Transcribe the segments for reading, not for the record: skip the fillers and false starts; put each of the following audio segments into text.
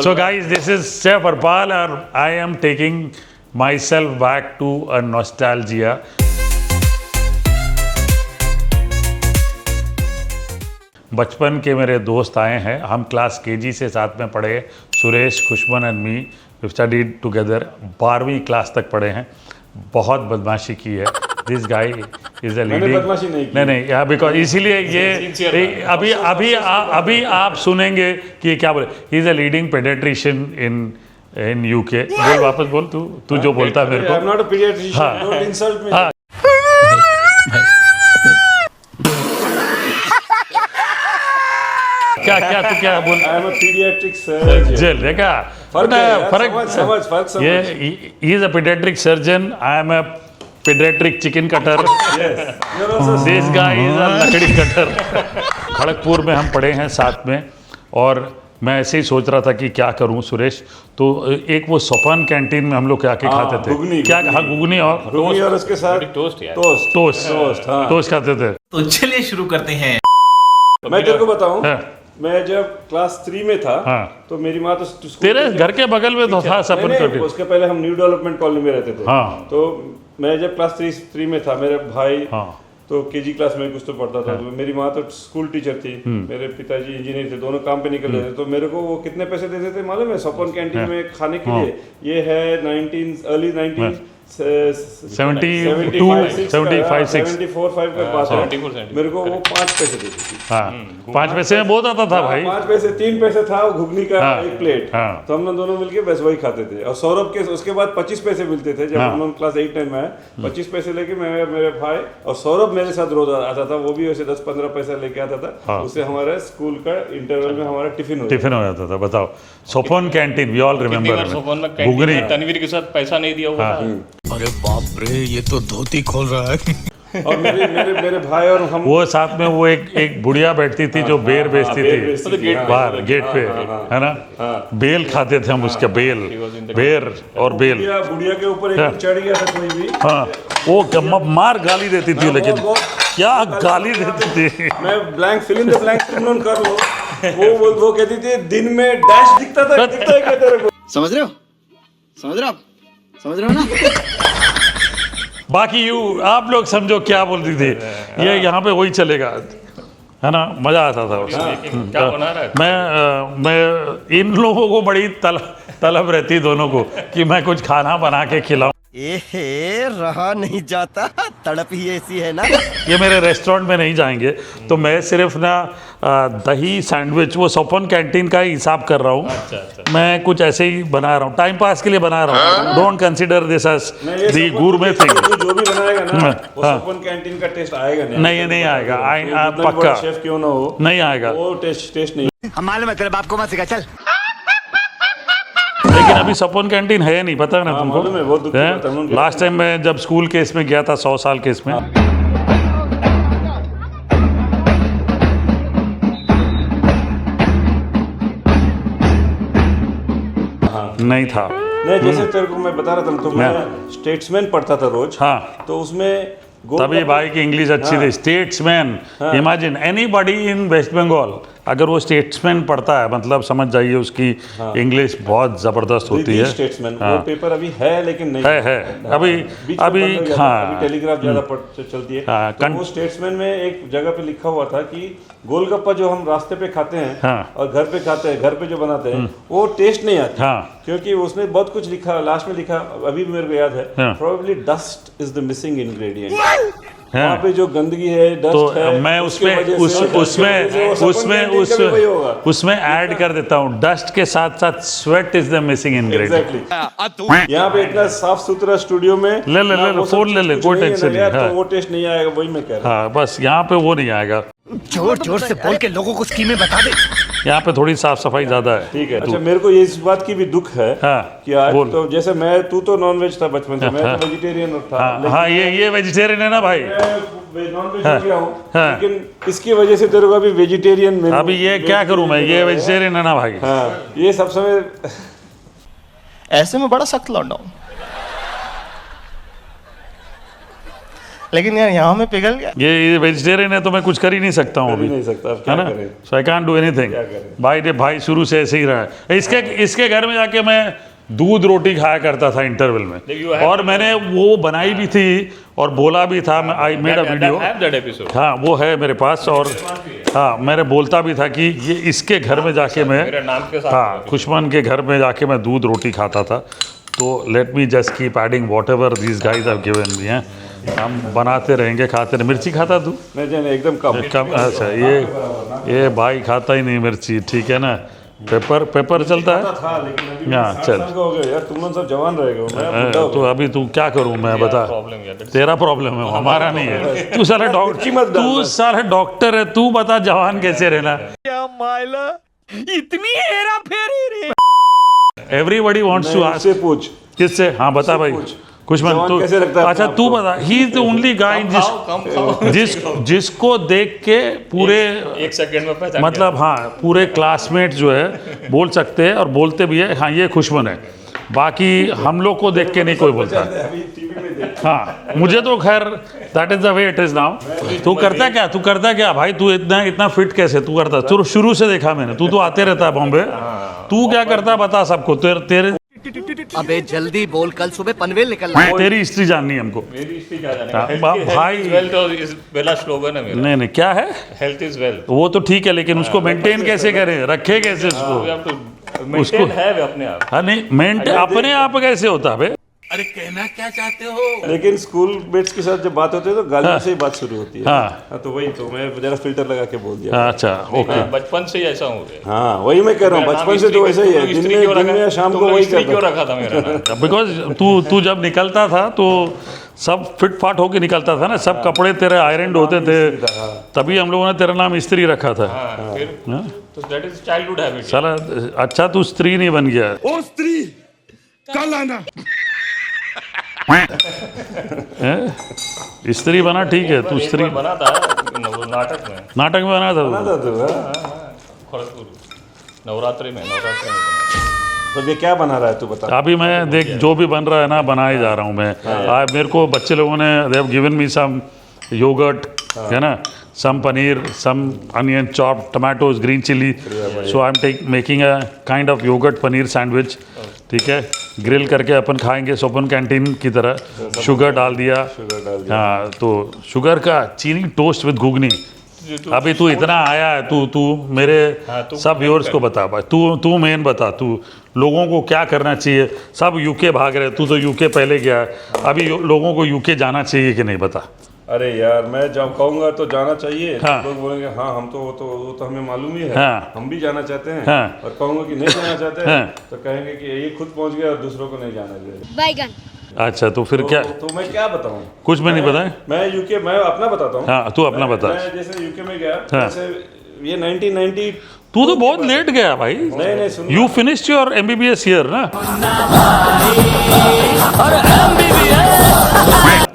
So guys, this is Chef Harpal and I am taking myself back to a nostalgia. बचपन के मेरे दोस्त आए हैं, हम क्लास केजी से साथ में पढ़े, Suresh, Khushban and me, we studied together, 12वीं क्लास तक पढ़े हैं, बहुत बदमाशी की है। This guy is a leading नहीं यार, बिकॉज इसीलिए ये अभी आप सुनेंगे कि क्या बोले, he is a leading paediatrician in UK. बोल वापस बोल, तू जो बोलता है मेरे को। I am not a paediatrician, don't insult me. क्या तू क्या बोल? I am a paediatric surgeon. देखा फर्क ये he is a paediatric surgeon, I am a paediatric chicken cutter, this guy is अ लकड़ी कटर। खड़गपुर में हम पढ़े हैं साथ में, और मैं ऐसे ही सोच रहा था कि क्या करूं सुरेश, तो एक वो सोपान कैंटीन में हम लोग क्या के खाते थे, घुगनी और उसके साथ टोस्ट खाते थे। तो चलिए शुरू करते हैं। मैं तेरे को बताऊं, मैं जब क्लास 3 में था, तो मेरी माँ तो तेरे घर के बगल में तो था सपन कैंटीन। उसके पहले हम न्यू डेवलपमेंट कॉलोनी में रहते थे। तो मैं जब क्लास 3 में था, मेरे भाई तो केजी क्लास में कुछ तो पढ़ता था, तो मेरी माँ तो स्कूल टीचर थी, मेरे पिताजी इंजीनियर थे, दोनों काम पे निकल रहे थे। तो मेरे को वो कितने पैसे देते थे मालूम है सपन कैंटीन में खाने के लिए? ये है अर्ली 1975 का बात है। मेरे को वो 5 पैसे देती थी। 5 पैसे में बहुत आता था भाई। 5 पैसे, 3 पैसे था घुगनी का एक प्लेट। तो हम लोग दोनों मिलके बस वही खाते थे। और सौरभ के उसके बाद 25 पैसे मिलते थे जब हम लोग क्लास 8-9 में आए। 25 पैसे लेके मैं, मेरे भाई और सौरभ मेरे साथ रोज आता था। वो भी वैसे 10-15 पैसा लेके आता था। उससे हमारा स्कूल का इंटरवल में हमारा टिफिन हो जाता था। बताओ, Sopan canteen, we all remember. Ghugni, Tanveer के साथ पैसा नहीं दिया हुआ। अरे बाप रे, ये तो धोती खोल रहा है। और मेरे भाई और हम, वो साथ में वो एक बुढ़िया बैठती थी जो बेर बेचती थी बाहर गेट पे, है ना? बेल खाते थे हम, उसका बेर और बेल। बुढ़िया के ऊपर एक चढ़ गया था कोई भी, वो मार गाली देती थी, लेकिन क्या गाली देती थी। मैं blank fill in the blank कर लो। वो कहती थी दिन में डैश दिखता है क्या तेरे को? समझ रहे हो ना? बाकी आप लोग समझो क्या बोलती थी। ये यहाँ पे वही चलेगा, है ना? मजा आता था उसमें। क्या बना रहा है? मैं इन लोगों को बड़ी तलब रहती दोनों को कि मैं कुछ खाना बना के खिलाऊं। रहा नहीं जाता, तड़प ही ऐसी है ना। ये मेरे रेस्टोरेंट में नहीं जाएंगे, तो मैं सिर्फ ना दही सैंडविच, वो सोपान कैंटीन का ही हिसाब कर रहा हूँ। अच्छा। मैं कुछ ऐसे ही बना रहा हूँ, टाइम पास के लिए बना रहा हूँ। Don't consider this as the gourmet thing. जो भी बनाएगा ना, वो सोपान कैंटीन का टेस्ट आएगा नहीं आएगा। पक्का शेफ क्यों ना हो, नहीं आएगा वो टेस्ट नहीं। हम मालूम है, तेरे बाप को मत सिखा, चल। लेकिन अभी सोपान कैंटीन है नहीं, पता है ना तुमको? लास्ट टाइम मैं जब स्कूल केस में गया था, 100 साल केस में, नहीं था। नहीं, जैसे तेरे को मैं बता रहा था, तो मैं स्टेट्समैन पढ़ता था रोज। तो उसमें तभी भाई की इंग्लिश अच्छी थी। Statesman, imagine anybody in West Bengal अगर वो स्टेट्समैन पढ़ता है, मतलब समझ जाइए उसकी इंग्लिश बहुत जबरदस्त होती है। स्टेट्समैन वो पेपर अभी है, लेकिन नहीं है अभी टेलीग्राफ ज्यादा चलती है। तो वो स्टेट्समैन में एक जगह पे लिखा हुआ था कि गोलगप्पा जो हम रास्ते पे खाते हैं और घर पे खाते हैं, घर पे जो बनाते हैं, वो टेस्ट नहीं आता। क्योंकि उसने बहुत कुछ लिखा, लास्ट में लिखा, अभी भी मेरे को याद है, probably dust is the missing ingredient. वहाँ पे जो गंदगी है, डस्ट तो है, मैं उसमें ऐड कर देता हूँ, डस्ट के साथ साथ sweat is the missing ingredient. यहाँ पे इतना साफ सुथरा स्टूडियो में ले फोन ले, कोई टेंशन नहीं, तो वो टेस्ट नहीं आएगा, वही मैं कह रहा हूँ। बस यहाँ पे वो नहीं आएगा। जोर से बोल के लोगों को स्कीमें बता दे। यहाँ पे थोड़ी साफ सफाई ज्यादा है। ठीक है। अच्छा, मेरे को ये इस बात की भी दुख है कि आज तो जैसे तू तो नॉन वेज था बचपन से, मैं तो वेजिटेरियन था। ये वेजिटेरियन है ना भाई, नॉन वेज हो गया हूँ, लेकिन इसकी वजह से तेरे को अभी वेजिटेरियन में, अभी ये क्या करूँ मैं, ये वेजिटेरियन है ना भाई। ये सब समय ऐसे में बड़ा सख्त लौंडा हूँ। लेकिन यार यहाँ में पिघल गया। ये वेजिटेरियन है तो मैं कुछ कर ही नहीं सकता हूँ कर ही अभी, नहीं सकता, अब है क्या ना। करें? सो आई कांट डू एनीथिंग। क्या करें? भाई शुरू से ऐसे ही रहा है। इसके घर में जाके मैं दूध रोटी खाया करता था इंटरवल में, और मैंने वो बनाई भी थी और बोला भी था। आई मेड अ वीडियो, हाँ वो है मेरे पास। और हाँ मैंने बोलता भी था कि ये इसके घर में जाके मैं, मेरे नाम के साथ हाँ खुशमन के घर में जाके मैं दूध रोटी खाता था। तो let me just keep adding what ever these guys have given मी। हैं हम बनाते रहेंगे, खाते रहे। मिर्ची खाता तू? नहीं एकदम कम। अच्छा ये भाई खाता ही नहीं मिर्ची, ठीक है ना। पेपर चलता है था लेकिन अभी हाँ, 60 चल। साल का हो गया यार, तुम लोग सब जवान रहेगा, मैं बुढ़ा हो तो गया। अभी तू क्या करूं मैं बता। प्रॉब्लम यार। तेरा प्रॉब्लम है, हमारा नहीं है। तू साला मिर्ची मत डाल तू बस। साला डॉक्टर है, तू बता जवान कैसे रहना। इतनी हेरा फेरी रे। Everybody wants to ask. से पूछ, किससे? हाँ बता भाई। पूछ। खुशमन जवान तू कैसे लगता है अच्छा अपने तू आप को? बता। He is the only guy कम खाओ। जिसको देख के पूरे एक सेकंड में पहचान मतलब हाँ पूरे क्लासमेट जो है बोल सकते हैं, और बोलते भी है हाँ ये खुशमन है। बाकी हम लोग को देख के नहीं कोई बोलता। अभी टीवी में देख। हाँ मुझे तो खैर that is the way it is now. तू करता क्या भाई? तू इतना फिट कैसे तू करता? तू शुरू से देखा मैंने, तू तो आते रहता है बॉम्बे। तू क्या करता बता सबको। तेरे अबे जल्दी बोल, कल सुबह पनवेल निकलना है। तेरी हिस्ट्री जाननी है हमको। मेरी हिस्ट्री क्या जाने हाँ, का? भाई। वेल्थ इज पहला स्लोगन है मेरा। नहीं क्या है? Health is wealth. वो तो ठीक है, लेकिन उसको मेंटेन कैसे करें, रखे कैसे उसको? वी हैव टू मेंटेन है अपने आप। हाँ नहीं मेंटेन अपने आप कैसे होता है? लेकिन स्कूल मेट्स के साथ जब बात होती है तो गालियों से ही बात शुरू होती है। हाँ। हाँ, तो वही तो मैं जरा फिल्टर लगा के बोल दिया। अच्छा ओके। मैं बचपन से ही ऐसा हूँ गया। हाँ वही मैं कह रहा हूँ, बचपन से तो वैसा ही है। दिन में या शाम को वही क्यों करता रखा था मेरा नाम? बिकॉज तू जब निकलता था तो सब फिट फाट होके निकलता था ना, सब कपड़े तेरे आयरन होते थे, तभी हम लोगों ने तेरा नाम स्त्री रखा था। हाँ, फिर हाँ? तो दैट इज चाइल्डहुड हैबिट। साला अच्छा तू स्त्री नहीं बन गया। ओ स्त्री कल आना। स्त्री बना ठीक है, तू स्त्री बना था नाटक में। नाटक में बना था तू? था तो खड़गपुर नवरात्रि में बना। तो ये क्या बना रहा है तू बता। अभी मैं देख जो भी बन रहा है ना बना ही जा रहा हूँ मैं। मेरे को बच्चे लोगों ने they have given me some yogurt, है ना, some paneer, some onion chop, tomatoes, green chilli. So I am making a kind of yogurt paneer sandwich, ठीक है। ग्रिल करके अपन खाएंगे सोपन कैंटीन की तरह। शुगर डाल दिया। हाँ तो शुगर का चीनी टोस्ट विद घुगनी। अभी तू इतना आया है, तू मेरे सब व्यूअर्स को बता भाई। तू मेन बता, तू लोगों को क्या करना चाहिए। सब यूके भाग रहे, तू तो यूके पहले गया है। अभी लोगों को यूके जाना चाहिए कि नहीं बता। अरे यार मैं जब कहूँगा तो जाना चाहिए। हाँ। लोग बोलेंगे हाँ हम तो वो तो हमें मालूम ही है। हाँ। हम भी जाना चाहते हैं। हाँ। और कहूँगा कि नहीं जाना चाहते हाँ। तो कहेंगे कि ये खुद पहुँच गया और दूसरों को नहीं जाना चाहिए। बैगन। अच्छा तो फिर क्या? तो मैं क्या बताऊँ? कुछ भी नहीं बताए। मैं यूके, मैं अपना बताता हूँ। हाँ तू अपना बता। मैं जैसे यूके में गया, हाँ। जैसे ये 1990। तू तो बहुत लेट गया भाई। नहीं सुन। You finished your MBBS year ना?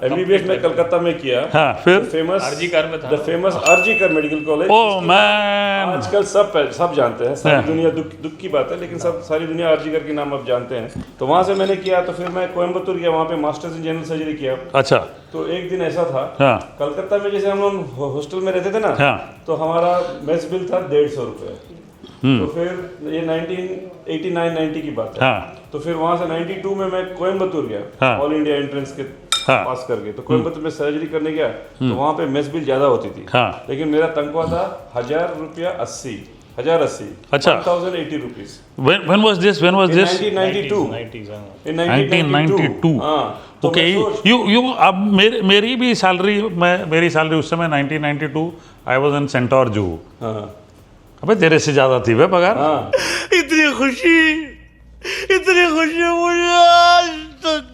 MBBS में कलकत्ता में किया। हाँ फिर? फेमस आरजीकर में था। The famous RG Kar medical college. Oh man. आजकल सब जानते हैं, सारी हाँ। दुनिया दुख की बात है, लेकिन सारी दुनिया आरजीकर के नाम अब जानते हैं। तो वहाँ से मैंने किया, तो फिर मैं कोयम्बतूर गया, वहाँ पे मास्टर्स इन जनरल सर्जरी किया। अच्छा। तो एक दिन ऐसा था, हाँ। कलकत्ता में जैसे हम लोग हॉस्टल में रहते थे ना, हाँ। तो हमारा मेस बिल था 150 रुपये। तो फिर ये 1989-90 की बात है। हाँ। तो फिर वहाँ से 92 में मैं कोयम्बतूर गया, हाँ। ऑल इंडिया एंट्रेंस के हाँ। पास करके। तो कोयम्बतूर में सर्जरी करने गया, तो वहाँ पे मेस बिल ज्यादा होती थी। हाँ। लेकिन मेरा तनख्वाह था 1080 अच्छा। 1080 rupees. When was this? 1992 in 1992। हाँ। तो ओके मैं सोच- यू अब मेरी भी सैलरी, मेरी सैलरी उस समय 1992 I was in centaur Juhu. हाँ। अबे तेरे से ज्यादा थी वे पगार। हाँ। इतनी खुशी मुझे आज तक।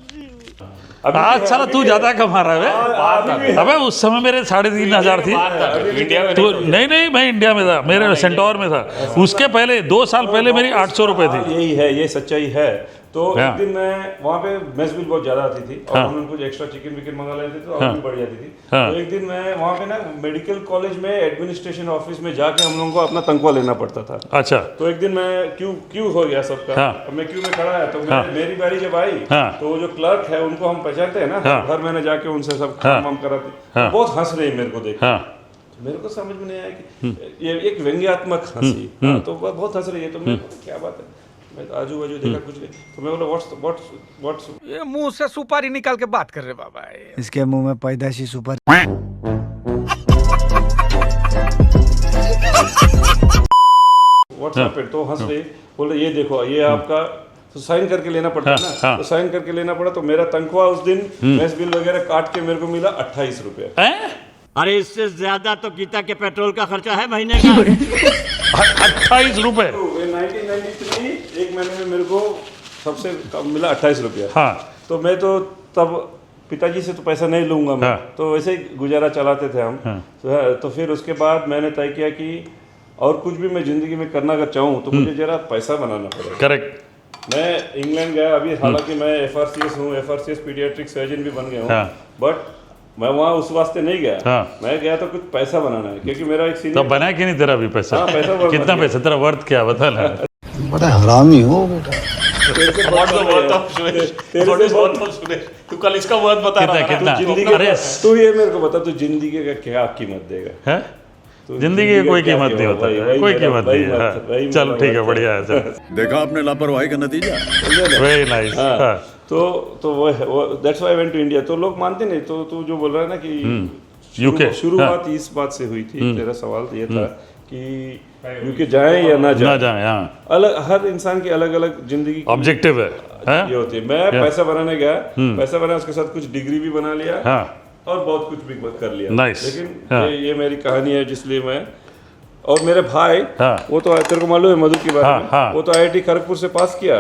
आज साला तू ज्यादा कमा रहा है। अबे उस समय मेरे 3,500 थी। इंडिया में तो नहीं मैं इंडिया में था, मेरे सेंटोर में था। उसके पहले 2 साल पहले मेरी 800 रुपये थी। यही है, ये सच्चाई है। तो एक दिन मैं वहाँ पे मेस बिल बहुत ज़्यादा आती थी और हम कुछ एक्स्ट्रा चिकन विकन मंगा लेते तो और भी बढ़ जाती थी। तो एक दिन मैं वहाँ पे ना मेडिकल कॉलेज में एडमिनिस्ट्रेशन ऑफिस में जाके हम लोगों को अपना तनख्वाह लेना पड़ता था। अच्छा। तो एक दिन मैं क्यू हो गया सबका, मैं क्यू में खड़ा है तो मेरी बारी जब आई तो वो जो क्लर्क है उनको हम पहचानते हैं ना, हर महीने जाके उनसे सब काम कराते, बहुत हंस रहे मेरे को देख। मेरे को समझ में नहीं आया कि ये एक व्यंग्यात्मक हंसी, तो बहुत हंस रही है। तो मैं क्या बात है, मैं आजू बाजू देखा कुछ नहीं, तो मैं बोला व्हाट्स ये मुंह से सुपारी निकाल के बात कर रहे बाबा। इसके मुंह में पैदाशी सुपारी। व्हाट्सएप पे तो हंस रही, बोल रहे ये देखो ये आपका, तो साइन करके लेना पड़ता है ना, तो साइन करके लेना पड़ा। तो मेरा तनख्वाह उस दिन मेस बिल वगैरह काट के मेरे को मिला 28 रुपये। अरे इससे ज्यादा तो गीता के पेट्रोल का खर्चा है महीने का। 28 रुपए। 1993 एक महीने में मेरे को सबसे कम मिला 28 रुपया। तो मैं तो तब पिताजी से तो पैसा नहीं लूंगा मैं, तो वैसे ही गुजारा चलाते थे हम। तो फिर उसके बाद मैंने तय किया कि और कुछ भी मैं जिंदगी में करना अगर चाहूँ तो मुझे जरा पैसा बनाना पड़ेगा। करेक्ट। मैं इंग्लैंड गया, अभी हालांकि मैं FRCS हूँ, FRCS पीडियाट्रिक सर्जन भी बन गया हूँ, बट मैं वहाँ उस वास्ते नहीं गया। मैं गया तो कुछ पैसा बनाना है, क्योंकि मेरा एक सीनियर। तो बना कि नहीं तेरा भी पैसा? पैसा कितना पैसा तेरा वर्थ क्या बता ना। बड़ा हरामी हो बेटा। तू कल इसका वर्थ बता रहा था। कितना? जिंदगी तू ये मेरे को बता, तू जिंदगी का क्या कीमत देगा? है जिंदगी की कोई कीमत नहीं होता, कोई कीमत नहीं है। चलो ठीक है, बढ़िया है। चल देखा आपने लापरवाही का नतीजा। Very nice. तो वो that's why I went to India. तो लोग मानते नहीं, तो तू जो बोल रहा है ना कि यूके शुरुआत इस बात से हुई थी। तेरा सवाल ये था कि यूके जाए या ना जाए। अलग, हर इंसान की अलग अलग जिंदगी ऑब्जेक्टिव है ये होती है। मैं पैसा बनाने गया, पैसा बनाया, उसके साथ कुछ डिग्री भी बना लिया और बहुत कुछ भी कर लिया। लेकिन ये मेरी कहानी है, जिसलिए मैं और मेरे भाई, वो तो तेरे को मालूम है मधु की बात में, वो तो IIT खड़गपुर से पास किया।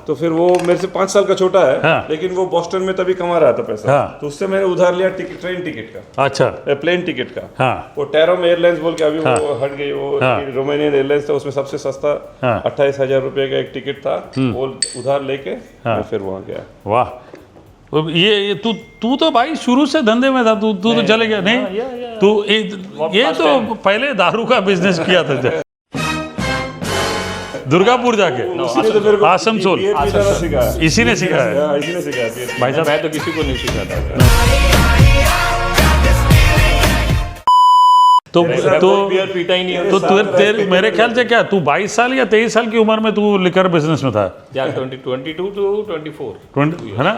तो फिर वो मेरे से 5 साल का छोटा है, लेकिन वो बोस्टन में तभी कमा रहा था पैसा। तो उससे मैंने उधार लिया ट्रेन टिकट का। अच्छा। प्लेन टिकट का। वो टैरोम एयरलाइंस बोल के अभी वो हट गई, वो रोमानियन एयरलाइंस था, उसमें सबसे सस्ता 28,000 रुपये का एक टिकट था। वो उधार लेके मैं फिर वहाँ गया। वाह। ये तू तो भाई शुरू से धंधे में था। तू तो चले गया नहीं? तू ये तो पहले दारू का बिजनेस किया था दुर्गापुर जाके, आसनसोल। इसी ने सिखाया भाई साहब। मैं तो किसी को नहीं सिखाता। तो पीटा ही नहीं। तो मेरे ख्याल से क्या तू 22 साल या 23 साल की उम्र में तू लिकर बिजनेस में था? 22 to 24 है ना?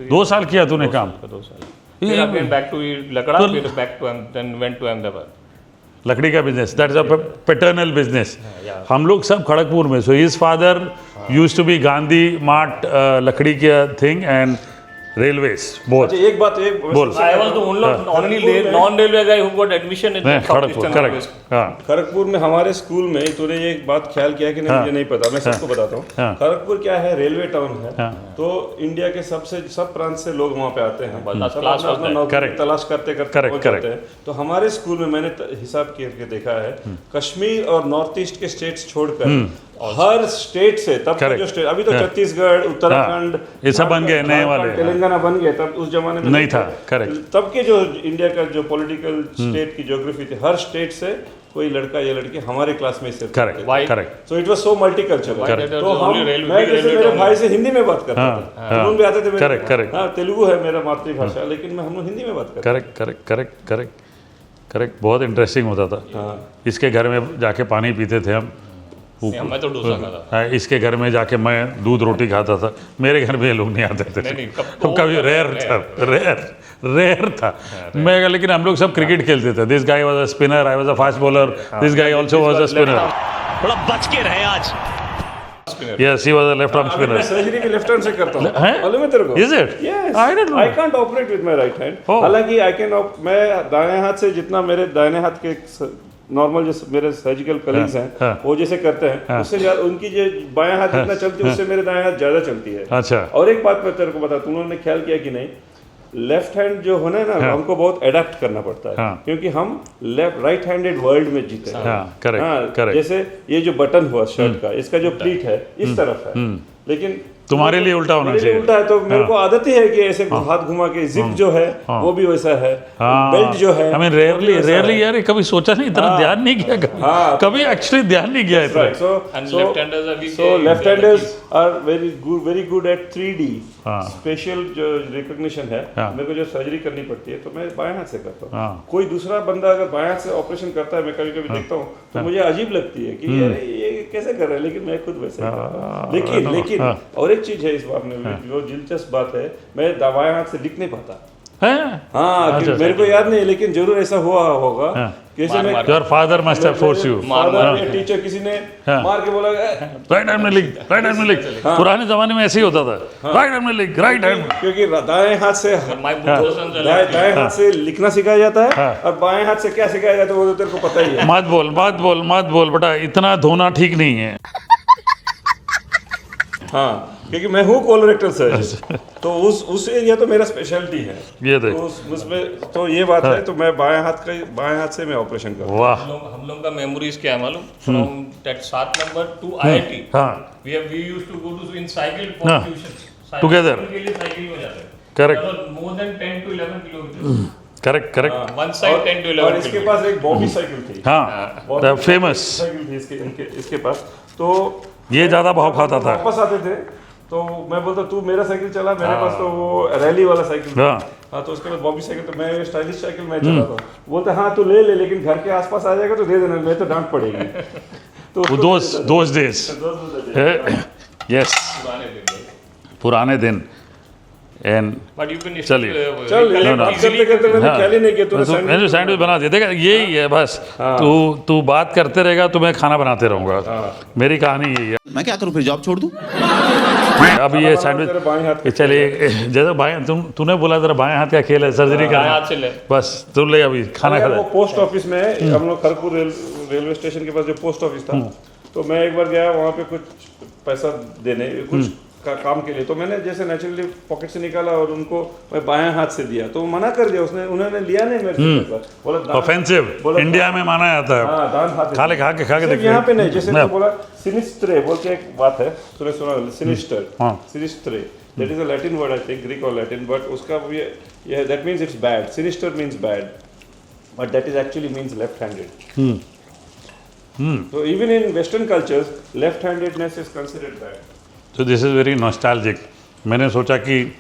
2 साल किया तूने काम। 2 साल। फिर बैक टू लकड़ा, फिर back to then went to Ahmedabad. लकड़ी का business, that is a paternal business. हम लोग सब खड़गपुर में। So his father used to be Gandhi mart, लकड़ी का थिंग एंड रेलवेज बोथ। एक बात बोल। I was the only non-railway guy who got admission in Kharagpur. Correct. Kharagpur में हमारे स्कूल में, तूने ये एक बात ख्याल किया कि नहीं? मुझे नहीं पता, मैं सबको बताता हूँ। खड़गपुर क्या है, रेलवे टाउन है। तो इंडिया के सब प्रांत से लोग वहाँ पे आते हैं, तलाश करते हैं। तो हमारे स्कूल में मैंने हिसाब करके देखा है, कश्मीर और नॉर्थ ईस्ट के स्टेट्स छोड़कर हर स्टेट से, तब जो स्टेट, अभी तो छत्तीसगढ़, उत्तराखंड ये सब बन गए नए वाले, तेलंगाना बन गए, तब उस जमाने में नहीं था। करेक्ट। तब के जो इंडिया का जो पॉलिटिकल स्टेट की ज्योग्राफी थी, हर स्टेट से कोई लड़का या लड़की हमारे क्लास में से। Correct. So it was so multicultural. तो मैं जैसे मेरे भाई से हिंदी में बात करता था, तेलुगु में आते थे। करेक्ट। तेलुगु है मेरा मातृभाषा, लेकिन मैं हम लोग हिंदी में बात करते। करेक्ट। बहुत इंटरेस्टिंग होता था। इसके घर में जाके पानी पीते थे हम। मैं तो डोसा खाता। इसके घर में जाके मैं दूध रोटी खाता था। मेरे घर में ये लोग नहीं आते थे। कभी रेयर था। मैं, लेकिन हम लोग सब क्रिकेट खेलते थे। This guy was a spinner, I was a fast bowler, this guy also was a spinner. थोड़ा बच के रहे आज। Yes, he was a left arm spinner. मैं सर्जरी भी लेफ्ट हैंड से करता हूँ। मालूम है तेरे को? Is it? Yes. I don't know. I can't operate with my right hand. हालांकि मैं दाएं हाथ से जितना मेरे दाहिने हाथ के नॉर्मल जो मेरे सर्जिकल कलीग्स हैं वो जैसे करते हैं, उससे ज्यादा उनकी जो बायां हाथ जितना चलती है, उससे मेरे दाएं हाथ ज्यादा चलती है। अच्छा। और एक बात मैं तेरे को बता, तुमने ख्याल किया कि नहीं, लेफ्ट हैंड जो होना है ना, हमको बहुत अडेप्ट करना पड़ता है। क्योंकि हम राइट हैंडेड वर्ल्ड में जीते हैं। करेक्ट। जैसे ये जो बटन हुआ शर्ट का, इसका जो प्लीट है इस तरफ है, लेकिन तुम्हारे लिए उल्टा होना मेरे लिए चाहिए। उल्टा है, तो मेरे को आदत ही है कि ऐसे हाथ घुमा के जिप जो है वो भी वैसा है, बेल्ट जो है आई मीन रेयरली यार, कभी सोचा नहीं, इतना ध्यान नहीं किया कभी एक्चुअली ध्यान नहीं किया इतना। Right. So left-handers are very good at 3D special जो रिकॉग्निशन है। मेरे को जो सर्जरी करनी पड़ती है तो मैं बाएं हाथ से करता हूँ। कोई दूसरा बंदा अगर बाएं हाथ से ऑपरेशन करता है, मैं कभी कभी देखता हूँ तो मुझे अजीब लगती है कि अरे ये कैसे कर रहे हैं, लेकिन मैं खुद वैसे करता हूँ। लेकिन और एक चीज है इस बात में जो दिलचस्प बात है, मैं बाएं हाथ से लिख नहीं पाता। हाँ, मेरे को याद नहीं, लेकिन जरूर ऐसा हुआ होगा। कैसे मैं your father must have force you, father teacher किसी ने मार के बोला राइट हैंड में लिख, राइट हैंड में लिख। पुराने जमाने में ऐसे ही होता था, राइट हैंड में लिख, राइट हैंड, क्योंकि दाएं हाथ से दाएं हाथ से लिखना सिखाया जाता है और बाएं हाथ से क्या सिखाया जाता है वो तो तेरे को पता ही है। मत बोल बेटा, इतना धोना ठीक नहीं है। हाँ, क्योंकि मैं हूँ कोलोरेक्टल सर्जन, तो उस एरिया तो मेरा स्पेशलिटी है। ये देख, तो उसमें तो ये बात है, तो मैं बाएं हाथ से मैं ऑपरेशन करूँ। वाह, हम लोग का मेमोरीज क्या है मालूम? From that 7 number to IIT we used to go to in cycle for tuition together, के लिए साइकिल में जाते हैं। Correct, more than 10 to 11 kilometer. Correct. One side 10 to 11 और इसके पास एक बॉबी साइकिल थी। हाँ, फेमस साइकिल थी इसके पास। तो ये ज्यादा भाव खाता था। वापस आते थे तो मैं बोलता तू मेरा साइकिल चला, मेरे पास तो वो रैली वाला साइकिल था। हाँ, तो उसके बाद बॉबी साइकिल, तो मैं स्टाइलिश साइकिल मैं चलाता हूँ। बोलते हाँ तू ले लेकिन घर के आसपास आ जाएगा तो दे देना, मैं तो डांट पड़ेगी। तो दोज डेज, यस, पुराने दिन। एंड बट यू कैन चलिए बात करते करते मैंने ख्याल ही नहीं किया तूने जो सैंडविच बना दिया। देखा, यही है बस। तू बात करते रहेगा तो मैं खाना बनाते रहूंगा। मेरी कहानी यही है। मैं क्या करूं फिर, जॉब छोड़ दूं? अब ये सैंडविच, चलिए जैसे बाएं, तूने बोला जरा बाएं हाथ का खेल है, सर्जरी का हाथ से ले, बस तू ले अभी खाना खा। वो पोस्ट ऑफिस में हम लोग खड़गपुर रेलवे स्टेशन के पास जो पोस्ट ऑफिस था, तो मैं एक बार गया वहाँ पे कुछ पैसा देने कुछ काम के लिए, तो मैंने जैसे नेचुरली पॉकेट से निकाला और उनको मैं बाएं हाथ से दिया, तो मना कर दिया उन्होंने लिया नहीं मेरे से पैसा। बोला ऑफेंसिव, इंडिया में माना जाता है। हाँ, दान हाथ खा के देखिए। यहाँ पे नहीं, जैसे तो बोला सिनिस्ट्रे बोल के एक बात है, तूने सुना sinistra, that is a Latin word, I think Greek और लैटिन, बट उसका ये that means it's bad. Sinister means bad, but that is actually means left handed. So even in Western cultures, left-handedness is considered bad. तो this is very nostalgic. मैंने सोचा कि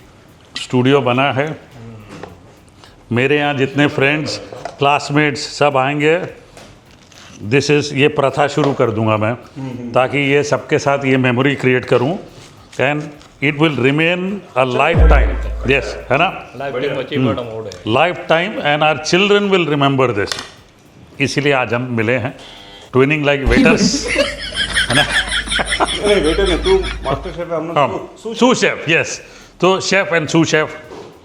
studio बना है, मेरे यहाँ जितने फ्रेंड्स क्लासमेट्स सब आएंगे, ये प्रथा शुरू कर दूंगा मैं, ताकि ये सबके साथ ये मेमोरी क्रिएट करूं and it will remain a lifetime. Yes, है ना, lifetime, and our children will remember this. इसीलिए आज हम मिले हैं, ट्विनिंग लाइक वेटर्स, है ना। नहीं वेटर नहीं, तू मास्टर शेफ है, हम लोग सू शेफ। यस, तो chef and sous chef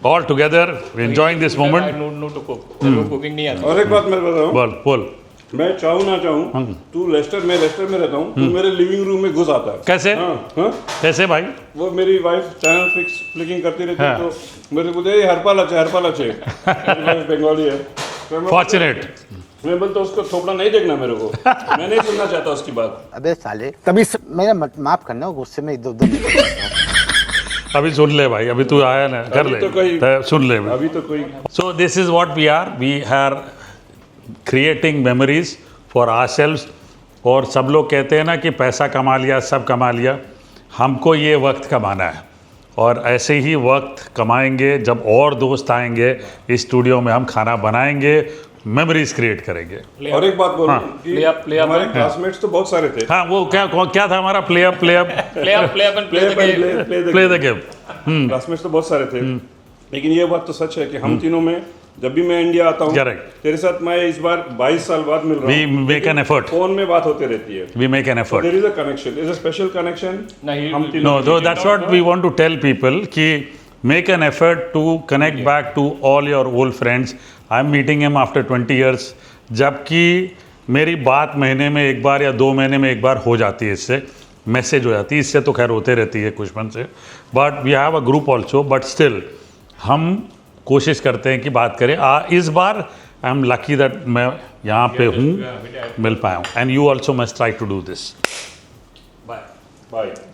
all together enjoying this moment. No to cook, cooking नहीं आती। और एक बात मैं बता रहा हूँ, बोल। मैं चाहूँ ना चाहूँ, तू लेस्टर में रहता हूँ, तू मेरे लिविंग रूम में घुस आता है। कैसे? कैसे भाई? वो मेरी वाइफ चैनल फ्लिकिंग करती रहती है, तो मेरे को दे हरपाल अच्छे बंगाली है, फॉर्चुनेट। मैं बोलता उसको थोपड़ा नहीं देखना मेरे को, मैं नहीं सुनना चाहता उसकी बात। अबे साले, तभी मेरा माफ करना, गुस्से में इधर अभी सुन ले भाई, अभी तू आया ना, कर ले तो सुन ले अभी तो कोई। So this is what we are creating memories for ourselves. और सब लोग कहते हैं ना कि पैसा कमा लिया, सब कमा लिया, हमको ये वक्त कमाना है, और ऐसे ही वक्त कमाएंगे जब और दोस्त आएंगे इस स्टूडियो में, हम खाना बनाएंगे, मेमोरीज क्रिएट करेंगे। और एक बात बोलूं कि हमारे क्लासमेट्स तो बहुत सारे थे। हाँ, वो क्या था हमारा play up the game. Classmates तो बहुत सारे थे, लेकिन ये बात तो सच है कि हम तीनों में, जब भी मैं इंडिया आता हूँ, तेरे साथ मैं इस बार 22 साल बाद मिल रहा हूँ, We make an effort. Phone में बात होती रहती है। We make an effort. So there is a connection, there is a special connection. No, that's what we want to tell people कि make an effort to connect back to all your old friends. I'm meeting him after 20 years. जबकि मेरी बात महीने में एक बार या 2 महीने में एक बार हो जाती है, इससे मैसेज हो जाती है, इससे तो खैर होते रहती है कुछ मन से, but we have a group also, but still हम कोशिश करते हैं कि बात करें। इस बार आई एम लकी दैट मैं यहाँ पे हूँ, मिल पाया हूँ, and you also must try to do this. Bye.